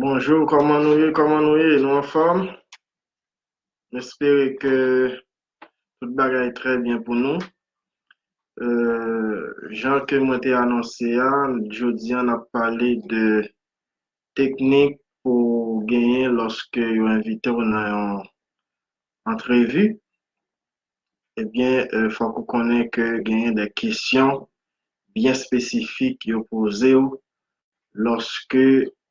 Bonjour, comment nous en forme? J'espère que tout bagage est très bien pour nous. Jean que moi t'ai annoncé, jeudi on a parlé de technique pour gagner lorsque vous invité on a une entrevue. Eh bien, faut qu'on connaisse que gagner des questions bien spécifiques à poser lorsque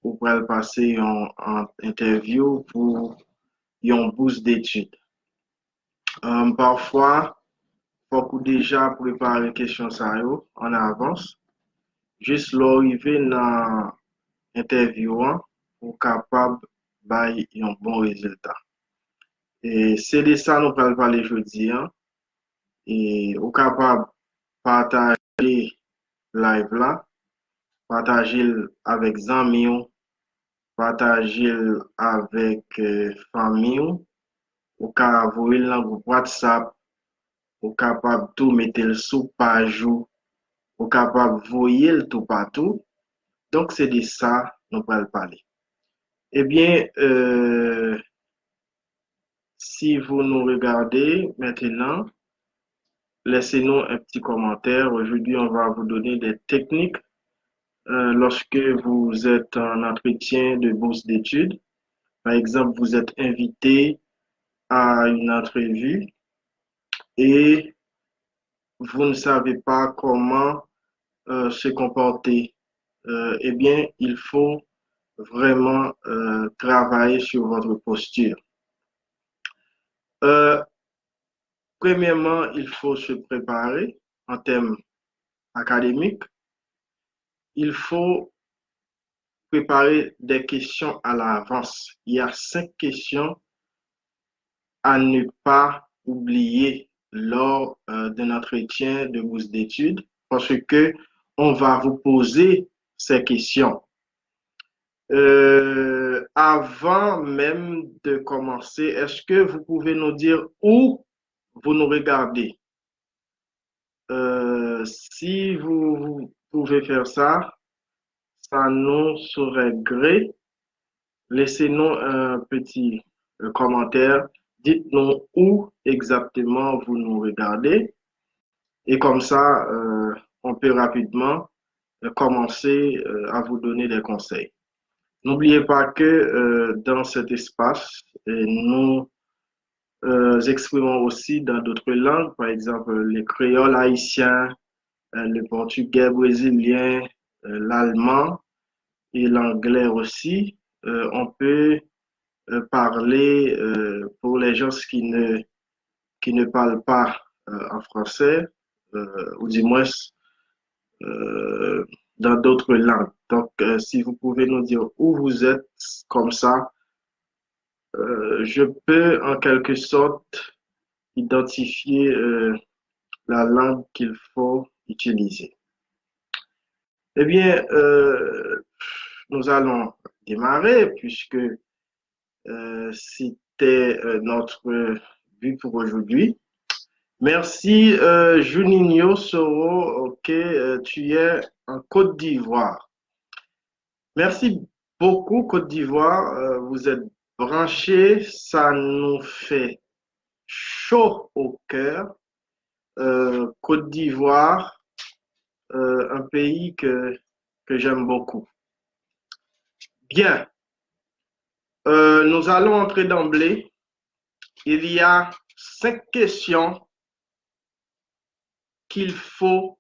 vous pouvez passer en interview pour une bourse d'études. Parfois, faut qu'on déjà préparer question ça yo en avance, juste l'arrivée dans l'interview pour capable bailler un bon résultat. Et c'est de ça nous allons parler aujourd'hui et au capable partager live là, partager avec amis, partager avec famille, ou capable voir dans groupe WhatsApp, ou capable tout mettre le sous page ou capable de voyer le tout partout. Donc, c'est de ça nous allons parler. Eh bien, si vous nous regardez maintenant, laissez-nous un petit commentaire. Aujourd'hui, on va vous donner des techniques lorsque vous êtes en entretien de bourse d'études. Par exemple, vous êtes invité à une entrevue et vous ne savez pas comment se comporter. Eh bien, il faut vraiment travailler sur votre posture. Euh, Premièrement, il faut se préparer en termes académiques. Il faut préparer des questions à l'avance. Il y a 5 questions à ne pas oublier lors d'un entretien de bourse d'études parce que on va vous poser ces questions. Avant même de commencer, est-ce que vous pouvez nous dire où vous nous regardez? Si vous pouvez faire ça, ça nous serait gré. Laissez-nous un petit commentaire. Dites-nous où exactement vous nous regardez. Et comme ça, on peut rapidement commencer à vous donner des conseils. N'oubliez pas que dans cet espace, nous exprimons aussi dans d'autres langues, par exemple les créoles haïtiens, le portugais brésilien, l'allemand et l'anglais aussi. On peut parler pour les gens qui ne parlent pas en français, ou du moins euh, dans d'autres langues. Donc, si vous pouvez nous dire où vous êtes, comme ça, je peux en quelque sorte identifier la langue qu'il faut utiliser. Eh bien, nous allons démarrer puisque c'était notre but pour aujourd'hui. Merci, Juninho Soro, ok, tu es en Côte d'Ivoire. Merci beaucoup, Côte d'Ivoire. Vous êtes branchés, ça nous fait chaud au cœur. Côte d'Ivoire, un pays que j'aime beaucoup. Bien, nous allons entrer d'emblée. Il y a 5 questions qu'il faut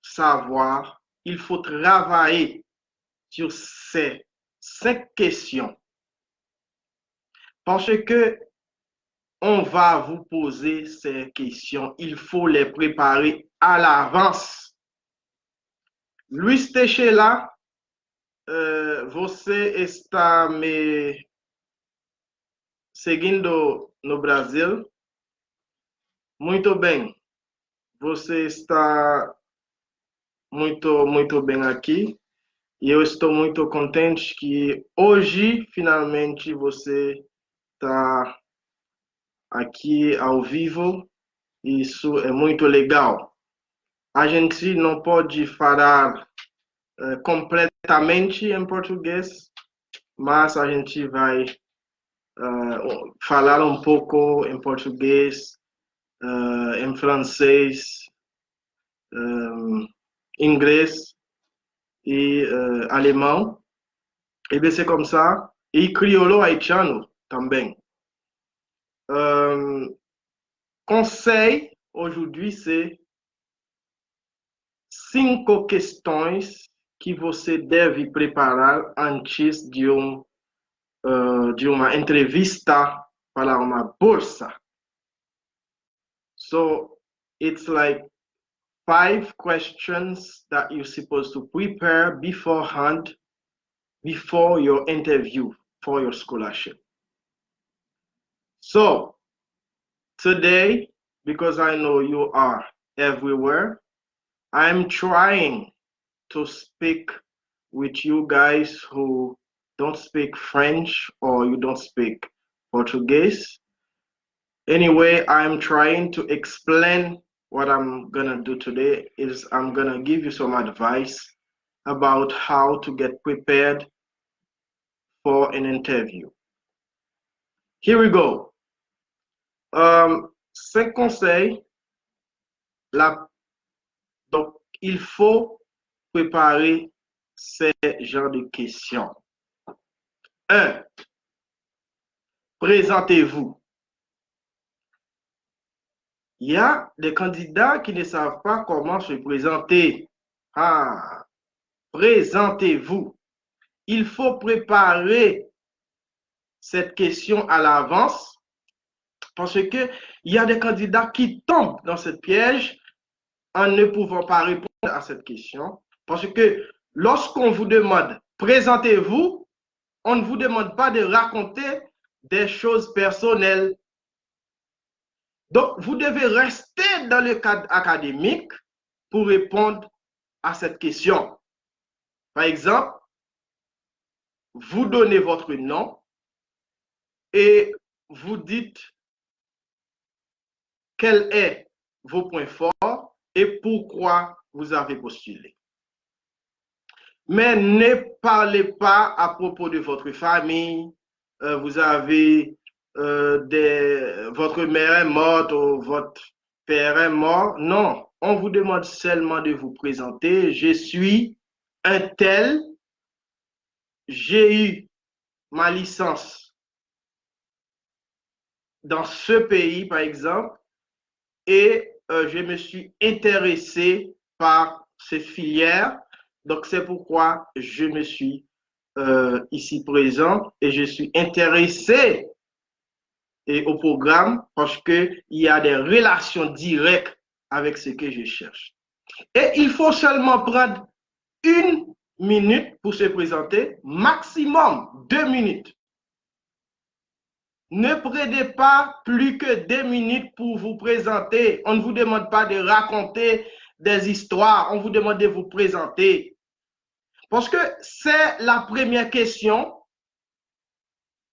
savoir. Il faut travailler sur ces 5 questions parce que on va vous poser ces questions. Il faut les préparer à l'avance. Luis Techela, você está me seguindo no Brasil? Muito bem. Você está muito bem aqui. E eu estou muito contente que hoje, finalmente, você está aqui ao vivo. Isso é muito legal. A gente não pode falar completamente em português, mas a gente vai falar um pouco em português, em francês, inglês e alemão. E bien c'est comme ça. E crioulo haitiano também. Conseil aujourd'hui c'est 5 questões que você deve preparar antes de uma entrevista para uma bolsa. So it's like 5 questions that you're supposed to prepare beforehand before your interview for your scholarship. So today, because I know you are everywhere, I'm trying to speak with you guys who don't speak French or you don't speak Portuguese. Anyway, I'm trying to explain what I'm gonna do today is I'm gonna give you some advice about how to get prepared for an interview. Here we go. 5 conseils. Donc, il faut préparer ces genres de questions. 1. Présentez-vous. Il y a des candidats qui ne savent pas comment se présenter. Ah, présentez-vous. Il faut préparer cette question à l'avance parce que il y a des candidats qui tombent dans ce piège en ne pouvant pas répondre à cette question. Parce que lorsqu'on vous demande présentez-vous, on ne vous demande pas de raconter des choses personnelles. Donc, vous devez rester dans le cadre académique pour répondre à cette question. Par exemple, vous donnez votre nom et vous dites quels sont vos points forts et pourquoi vous avez postulé. Mais ne parlez pas à propos de votre famille. Vous avez votre mère est morte ou votre père est mort. Non, on vous demande seulement de vous présenter. Je suis un tel. J'ai eu ma licence dans ce pays, par exemple, et je me suis intéressé par cette filière. Donc, c'est pourquoi je me suis ici présent et je suis intéressé au programme parce qu'il y a des relations directes avec ce que je cherche. Et il faut seulement prendre 1 minute pour se présenter, maximum 2 minutes. Ne prenez pas plus que 2 minutes pour vous présenter. On ne vous demande pas de raconter des histoires, on vous demande de vous présenter. Parce que c'est la première question.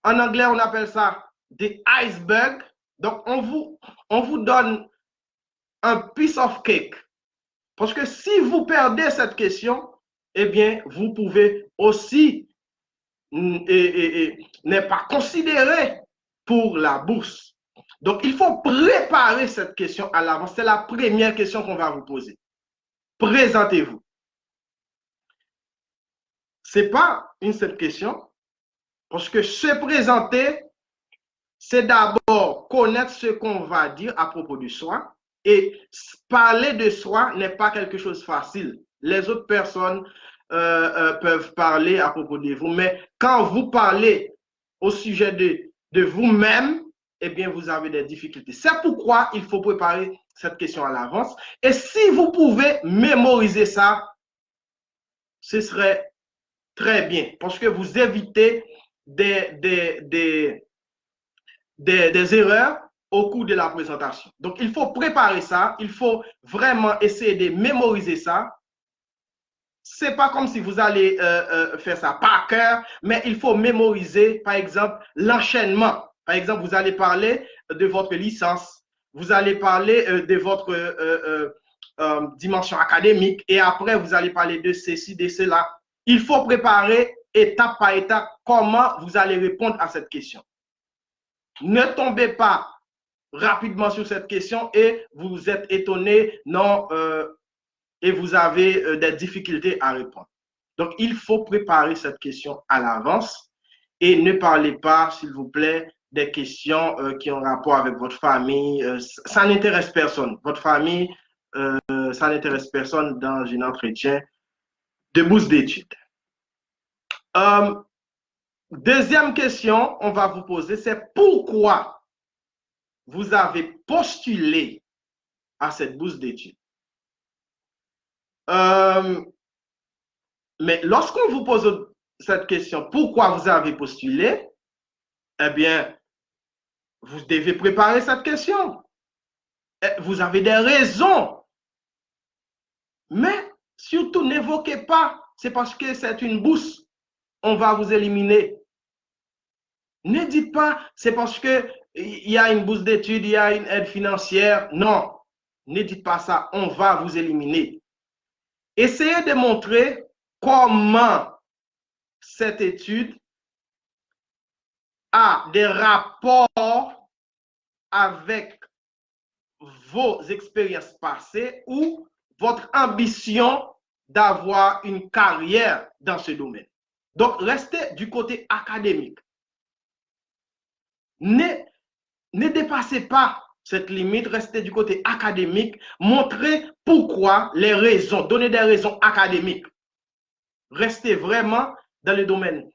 En anglais, on appelle ça the iceberg. Donc, on vous donne un piece of cake. Parce que si vous perdez cette question, eh bien, vous pouvez aussi ne pas considérer pour la bourse. Donc, il faut préparer cette question à l'avance. C'est la première question qu'on va vous poser. Présentez-vous. Ce n'est pas une seule question, parce que se présenter, c'est d'abord connaître ce qu'on va dire à propos de soi. Et parler de soi n'est pas quelque chose de facile. Les autres personnes peuvent parler à propos de vous, mais quand vous parlez au sujet de vous-même, eh bien, vous avez des difficultés. C'est pourquoi il faut préparer cette question à l'avance. Et si vous pouvez mémoriser ça, ce serait très bien, parce que vous évitez des erreurs au cours de la présentation. Donc, il faut préparer ça, il faut vraiment essayer de mémoriser ça. C'est pas comme si vous allez faire ça par cœur, mais il faut mémoriser, par exemple, l'enchaînement. Par exemple, vous allez parler de votre licence, vous allez parler de votre dimension académique, et après, vous allez parler de ceci, de cela. Il faut préparer étape par étape comment vous allez répondre à cette question. Ne tombez pas rapidement sur cette question et vous êtes étonné, non, et vous avez des difficultés à répondre. Donc, il faut préparer cette question à l'avance et ne parlez pas, s'il vous plaît, des questions qui ont rapport avec votre famille. Ça n'intéresse personne. Votre famille, ça n'intéresse personne dans un entretien de bourse d'études. Deuxième question, on va vous poser, c'est pourquoi vous avez postulé à cette bourse d'études. Mais lorsqu'on vous pose cette question, pourquoi vous avez postulé, eh bien, vous devez préparer cette question. Vous avez des raisons. Mais surtout, n'évoquez pas, c'est parce que c'est une bourse, on va vous éliminer. Ne dites pas, c'est parce qu'il y a une bourse d'études, il y a une aide financière. Non, ne dites pas ça, on va vous éliminer. Essayez de montrer comment cette étude a des rapports avec vos expériences passées ou votre ambition d'avoir une carrière dans ce domaine. Donc, restez du côté académique. Ne dépassez pas cette limite, restez du côté académique, montrez pourquoi, les raisons, donnez des raisons académiques. Restez vraiment dans le domaine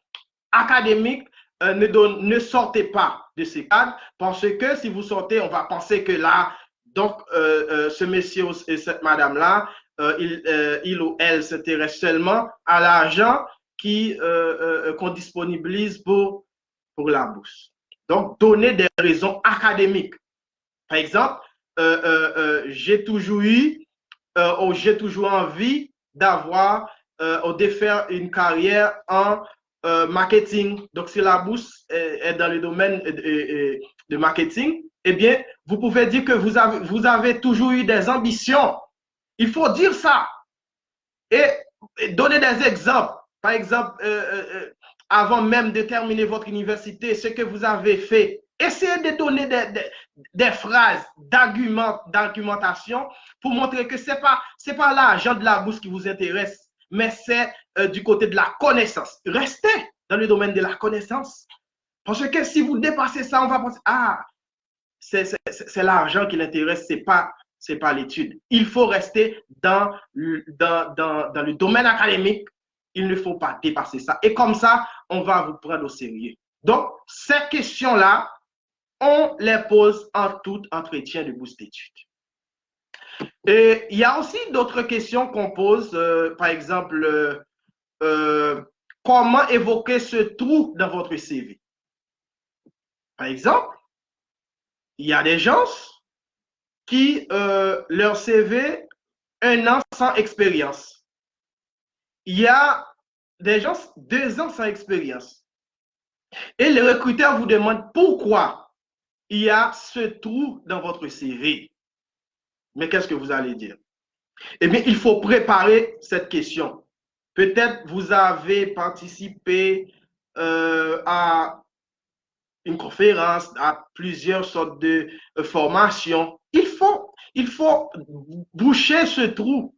académique, ne sortez pas de ces cadres, parce que si vous sortez, on va penser que là, donc, ce monsieur et cette madame-là, il ou elle s'intéresse seulement à l'argent qu'on disponibilise pour la bourse. Donc, donner des raisons académiques. Par exemple, j'ai toujours eu, ou j'ai toujours envie d'avoir, ou de faire une carrière en marketing. Donc, si la bourse est dans le domaine de marketing, eh bien, vous pouvez dire que vous avez toujours eu des ambitions. Il faut dire ça et donner des exemples. Par exemple, avant même de terminer votre université, ce que vous avez fait. Essayez de donner des phrases d'argumentation pour montrer que ce n'est pas l'argent de la bourse qui vous intéresse, mais c'est du côté de la connaissance. Restez dans le domaine de la connaissance. Parce que si vous dépassez ça, on va penser, ah, c'est l'argent qui l'intéresse, c'est pas l'étude. Il faut rester dans le domaine académique. Il ne faut pas dépasser ça. Et comme ça, on va vous prendre au sérieux. Donc, ces questions-là, on les pose en tout entretien de bourse d'études. Et il y a aussi d'autres questions qu'on pose, par exemple, comment évoquer ce trou dans votre CV? Par exemple, il y a des gens qui, leur CV, 1 an sans expérience. Il y a des gens, 2 ans sans expérience. Et le recruteur vous demande pourquoi il y a ce trou dans votre CV. Mais qu'est-ce que vous allez dire? Eh bien, il faut préparer cette question. Peut-être vous avez participé à une conférence, à plusieurs sortes de formations. Il faut boucher ce trou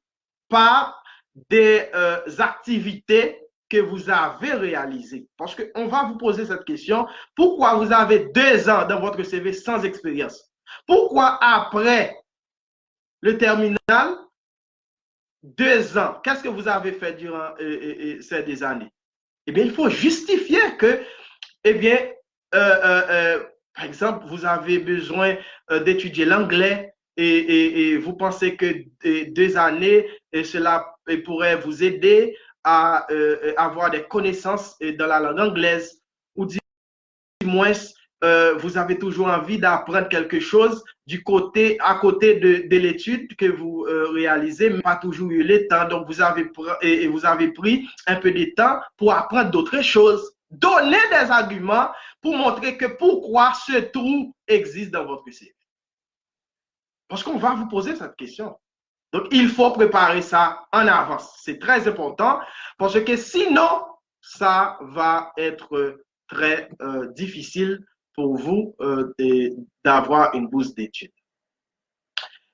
par des activités que vous avez réalisées. Parce qu'on va vous poser cette question. Pourquoi vous avez 2 ans dans votre CV sans expérience? Pourquoi après le terminal, 2 ans, qu'est-ce que vous avez fait durant ces années? Eh bien, il faut justifier que, eh bien, par exemple, vous avez besoin d'étudier l'anglais et vous pensez que 2 années, cela pourrait vous aider à avoir des connaissances dans la langue anglaise, ou du moins, vous avez toujours envie d'apprendre quelque chose à côté de l'étude que vous réalisez, mais pas toujours eu le temps. Donc, vous avez pris un peu de temps pour apprendre d'autres choses. Donnez des arguments pour montrer que pourquoi ce trou existe dans votre CV. Parce qu'on va vous poser cette question. Donc, il faut préparer ça en avance. C'est très important parce que sinon, ça va être très difficile pour vous d'avoir une bourse d'études.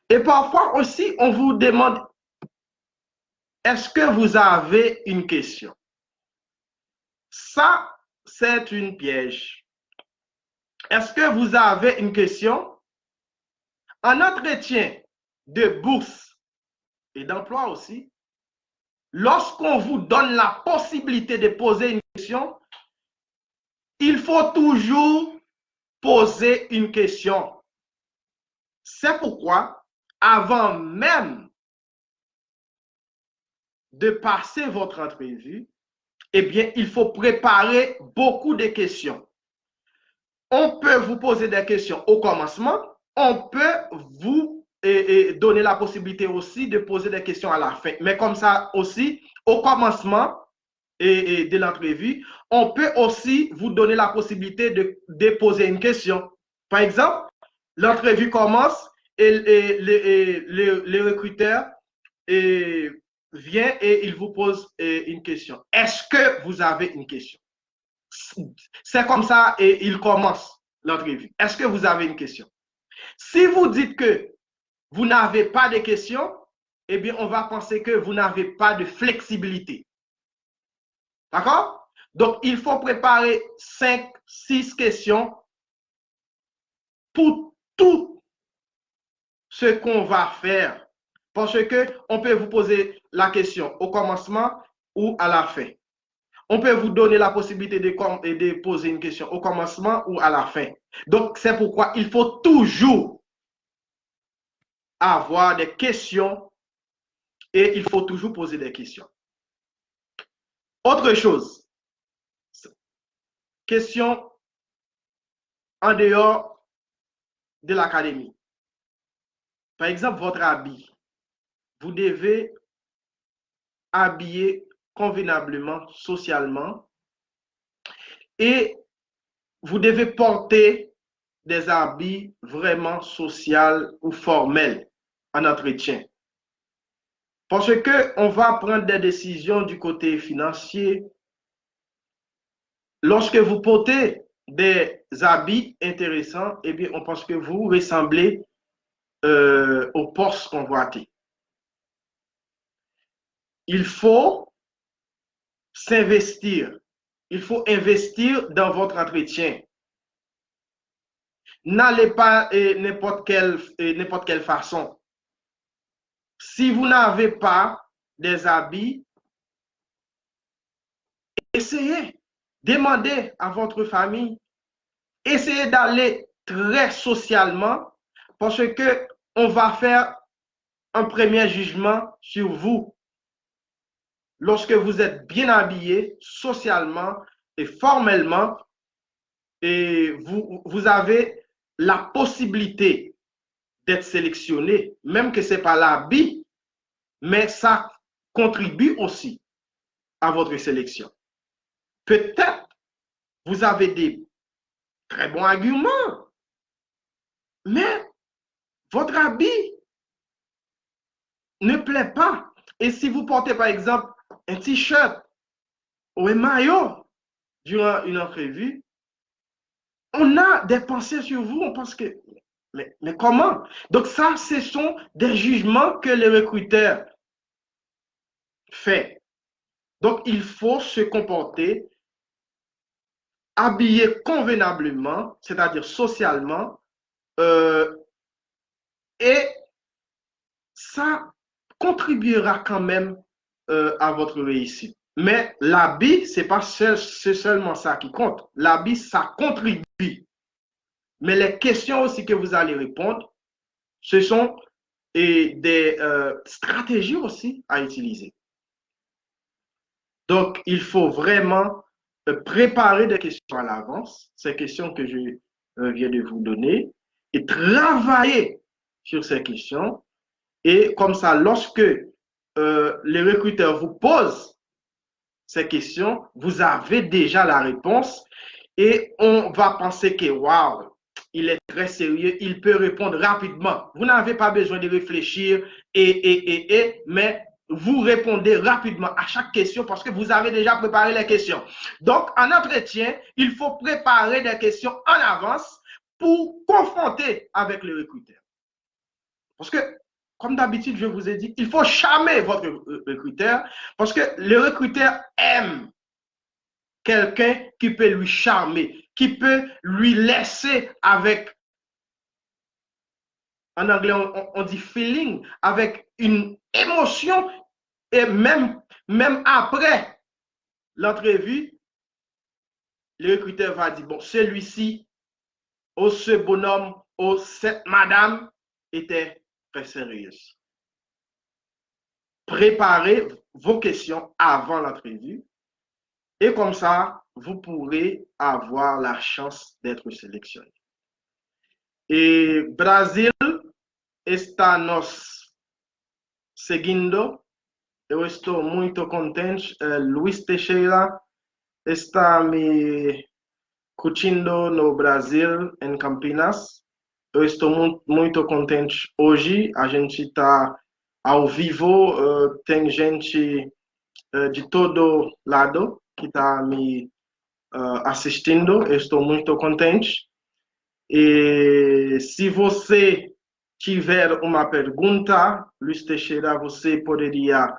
Et parfois aussi, on vous demande, est-ce que vous avez une question? Ça, c'est une piège. Est-ce que vous avez une question? En entretien de bourse et d'emploi aussi, lorsqu'on vous donne la possibilité de poser une question, il faut toujours poser une question. C'est pourquoi, avant même de passer votre entrevue, eh bien, il faut préparer beaucoup de questions. On peut vous poser des questions au commencement, on peut vous donner la possibilité aussi de poser des questions à la fin. Mais comme ça aussi, au commencement de l'entrevue, on peut aussi vous donner la possibilité de poser une question. Par exemple, l'entrevue commence et le recruteur vient et il vous pose une question. Est-ce que vous avez une question? C'est comme ça et il commence l'entrevue. Est-ce que vous avez une question? Si vous dites que vous n'avez pas de questions, eh bien, on va penser que vous n'avez pas de flexibilité. D'accord? Donc, il faut préparer 5, 6 questions pour tout ce qu'on va faire. Parce qu'on peut vous poser la question au commencement ou à la fin. On peut vous donner la possibilité de poser une question au commencement ou à la fin. Donc, c'est pourquoi il faut toujours avoir des questions et il faut toujours poser des questions. Autre chose, question en dehors de l'académie. Par exemple, votre habit. Vous devez habiller convenablement, socialement, et vous devez porter des habits vraiment sociaux ou formels en entretien. Parce qu'on va prendre des décisions du côté financier. Lorsque vous portez des habits intéressants, eh bien, on pense que vous ressemblez au poste convoité. Il faut s'investir. Il faut investir dans votre entretien. N'allez pas n'importe quelle façon. Si vous n'avez pas des habits, essayez. Demandez à votre famille. Essayez d'aller très socialement parce que on va faire un premier jugement sur vous. Lorsque vous êtes bien habillé socialement et formellement, et vous avez la possibilité d'être sélectionné, même que ce n'est pas l'habit, mais ça contribue aussi à votre sélection. Peut-être vous avez des très bons arguments, mais votre habit ne plaît pas. Et si vous portez par exemple un t-shirt ou un maillot durant une entrevue, on a des pensées sur vous, on pense que, mais comment? Donc ça, ce sont des jugements que le recruteur fait. Donc il faut se comporter, habillé convenablement, c'est-à-dire socialement, et ça contribuera quand même à votre réussite. Mais l'habit, c'est pas c'est seulement ça qui compte. L'habit, ça contribue. Mais les questions aussi que vous allez répondre, ce sont des stratégies aussi à utiliser. Donc, il faut vraiment préparer des questions à l'avance, ces questions que je viens de vous donner, et travailler sur ces questions. Et comme ça, lorsque les recruteurs vous posent ces questions, vous avez déjà la réponse et on va penser que, waouh, il est très sérieux, il peut répondre rapidement. Vous n'avez pas besoin de réfléchir mais vous répondez rapidement à chaque question parce que vous avez déjà préparé les questions. Donc, en entretien, il faut préparer des questions en avance pour confronter avec le recruteur. Parce que, comme d'habitude, je vous ai dit, il faut charmer votre recruteur parce que le recruteur aime quelqu'un qui peut lui charmer, qui peut lui laisser avec, en anglais, on dit feeling, avec une émotion et même après l'entrevue, le recruteur va dire, bon, celui-ci, ou ce bonhomme, ou cette madame était très sérieuse. Préparez vos questions avant l'entrevue et comme ça, vous pourrez avoir la chance d'être sélectionné. Et Brasil está nos seguindo. Eu estou muito contente. Luiz Teixeira está me curtindo no Brasil, em Campinas. Eu estou muito contente hoje. A gente está ao vivo. Tem gente de todo lado que está me assistindo. Eu estou muito contente. E se você tiver uma pergunta, Luiz Teixeira, você poderia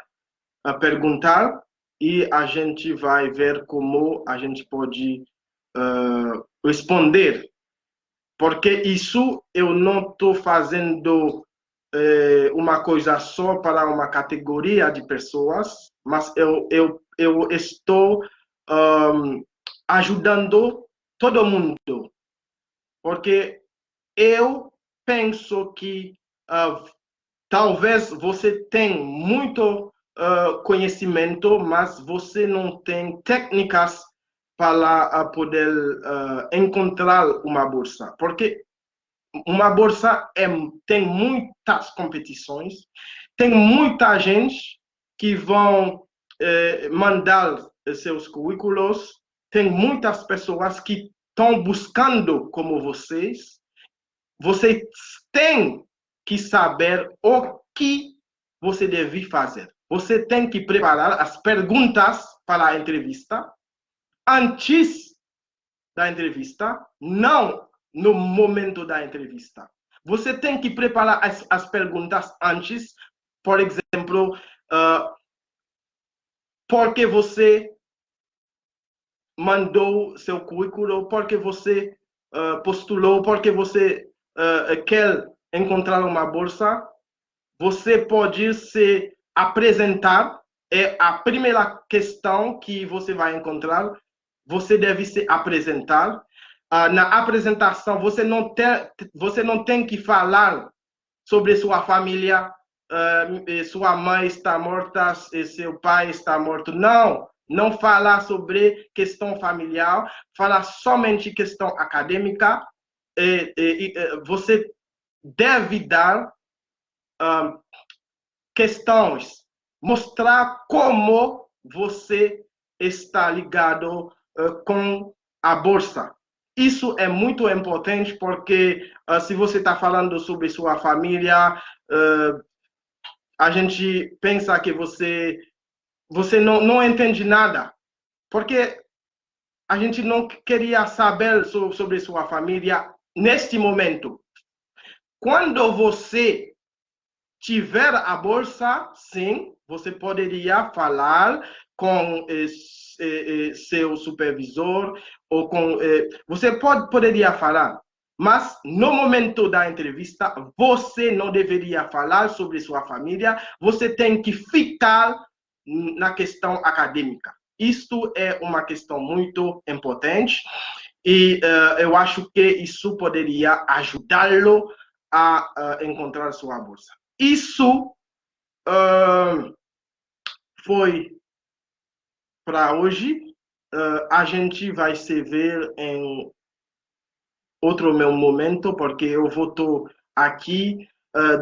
perguntar e a gente vai ver como a gente pode responder. Porque isso eu não estou fazendo uma coisa só para uma categoria de pessoas, mas eu estou ajudando todo mundo. Porque eu penso que talvez você tenha muito conhecimento, mas você não tem técnicas para poder encontrar uma bolsa. Porque uma bolsa tem muitas competições, tem muita gente que vão mandar seus currículos, tem muitas pessoas que estão buscando como vocês. Vocês têm que saber o que você deve fazer. Você tem que preparar as perguntas para a entrevista antes da entrevista, não no momento da entrevista. Você tem que preparar as perguntas antes, por exemplo, por que você mandou seu currículo, por que você postulou, por que você quer encontrar uma bolsa. Você pode se apresentar. É a primeira questão que você vai encontrar. Você deve se apresentar. Na apresentação, você não tem que falar sobre sua família, sua mãe está morta, seu pai está morto. Não falar sobre questão familiar, falar somente questão acadêmica. Você deve dar questões, mostrar como você está ligado com a bolsa. Isso é muito importante porque se você está falando sobre sua família, a gente pensa que você não entende nada, porque a gente não queria saber sobre sua família neste momento. Quando você tiver a bolsa, sim, você poderia falar com seu supervisor ou com você poderia falar, mas no momento da entrevista você não deveria falar sobre sua família, você tem que ficar na questão acadêmica. Isto é uma questão muito importante e eu acho que isso poderia ajudá-lo a encontrar sua bolsa. Isso foi para hoje. A gente vai se ver em outro meu momento, porque eu vou estar aqui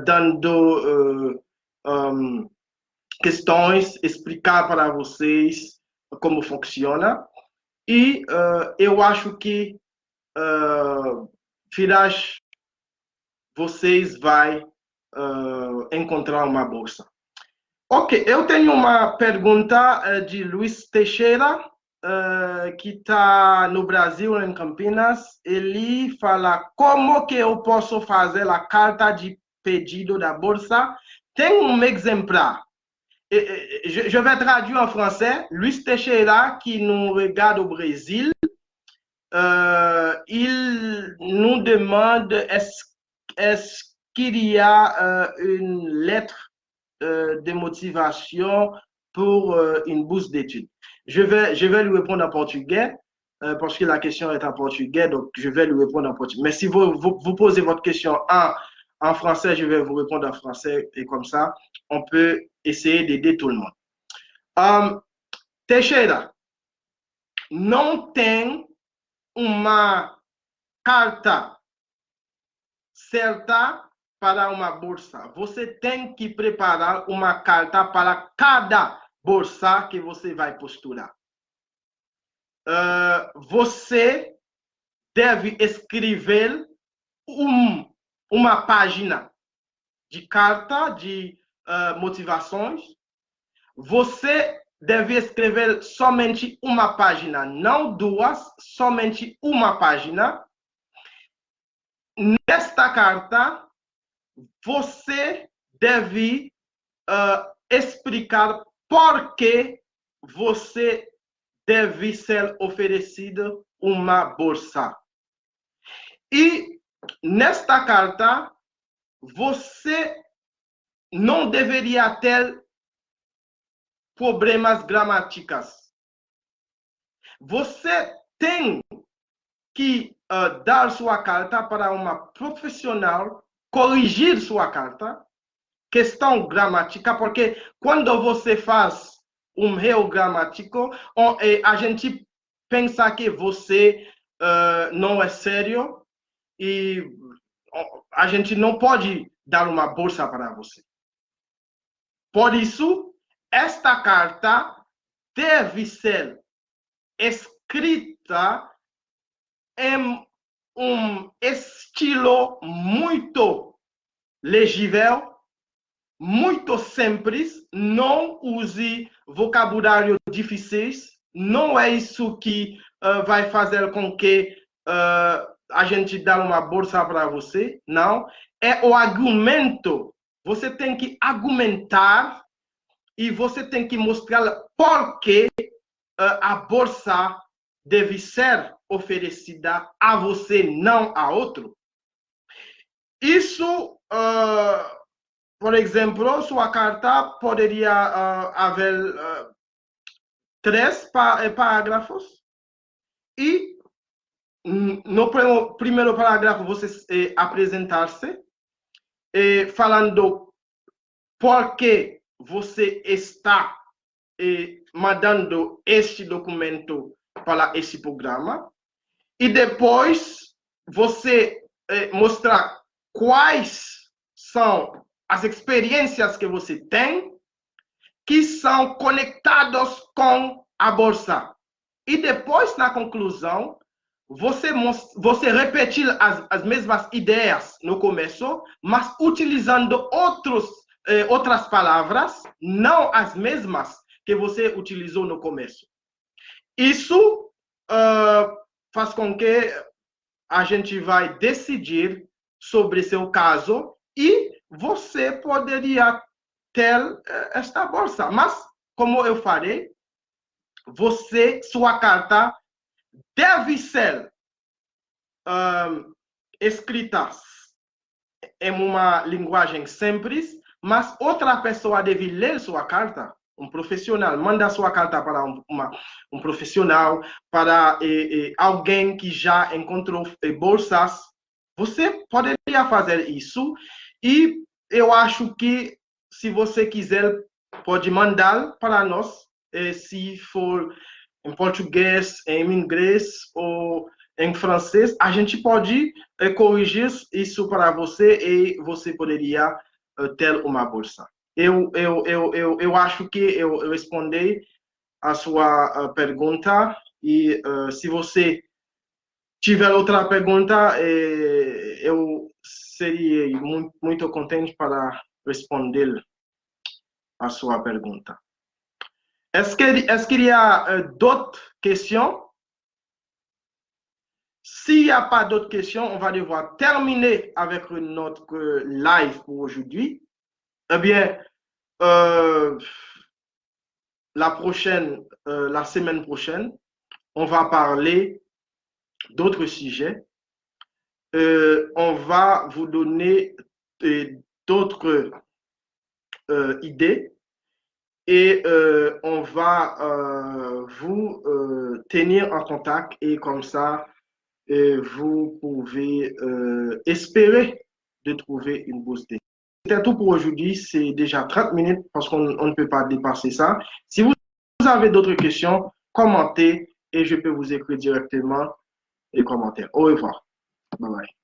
dando questões, explicar para vocês como funciona. E eu acho que Firaj, vocês vai encontrar uma bolsa. Ok, eu tenho uma pergunta de Luiz Teixeira, que está no Brasil, em Campinas. Ele fala como que eu posso fazer a carta de pedido da bolsa. Tem um exemplar. Je vais traduire en français. Luis Teixeira, qui nous regarde au Brésil, il nous demande est-ce qu'il y a une lettre de motivation pour une bourse d'études. Je vais lui répondre en portugais parce que la question est en portugais, donc je vais lui répondre en portugais. Mais si vous posez votre question en français, je vais vous répondre en français et comme ça, on peut essayer d'aider tout le monde. Teixeira, não tem uma carta certa para uma bolsa. Você tem que preparar uma carta para cada bolsa que você vai postular. Você deve escrever uma página de carta de motivações. Você deve escrever somente uma página, não duas, somente uma página. Nesta carta, você deve explicar por que você deve ser oferecido uma bolsa. E nesta carta, você não deveria ter problemas gramáticos. Você tem que dar sua carta para uma profissional, corrigir sua carta, questão gramática, porque quando você faz um erro gramático, a gente pensa que você não é sério e a gente não pode dar uma bolsa para você. Por isso, esta carta deve ser escrita em um estilo muito legível, muito simples, não use vocabulário difíceis, não é isso que vai fazer com que a gente dê uma bolsa para você, não. É o argumento. Você tem que argumentar e você tem que mostrar por que a bolsa deve ser oferecida a você, não a outro. Isso, por exemplo, sua carta poderia haver 3 parágrafos e no primeiro parágrafo você apresentar-se falando por que você está mandando este documento para esse programa e depois você mostrar quais são as experiências que você tem que são conectadas com a bolsa. E depois, na conclusão, você repetir as mesmas ideias no começo, mas utilizando outras palavras, não as mesmas que você utilizou no começo. Isso faz com que a gente vai decidir sobre seu caso e você poderia ter esta bolsa. Mas, como eu falei, sua carta deve ser escrita em uma linguagem simples, mas outra pessoa deve ler sua carta. Um profissional manda sua carta para um profissional, para alguém que já encontrou bolsas. Você poderia fazer isso e eu acho que se você quiser pode mandar para nós, se for em português, em inglês ou em francês, a gente pode corrigir isso para você e você poderia ter uma bolsa. Eu acho que eu respondi a sua pergunta e se você tiver outra pergunta, eu seria muito, muito contente para responder. à sua pergunta. Est-ce qu'il y a d'autres questions? S'il n'y a pas d'autres questions, on va devoir terminer avec notre live pour aujourd'hui. Eh bien, la semaine prochaine, on va parler d'autres sujets. On va vous donner d'autres idées et on va vous tenir en contact et comme ça, vous pouvez espérer de trouver une bourse d'études. C'était tout pour aujourd'hui. C'est déjà 30 minutes parce qu'on ne peut pas dépasser ça. Si vous avez d'autres questions, commentez et je peux vous écrire directement les commentaires. Au revoir. Bye bye.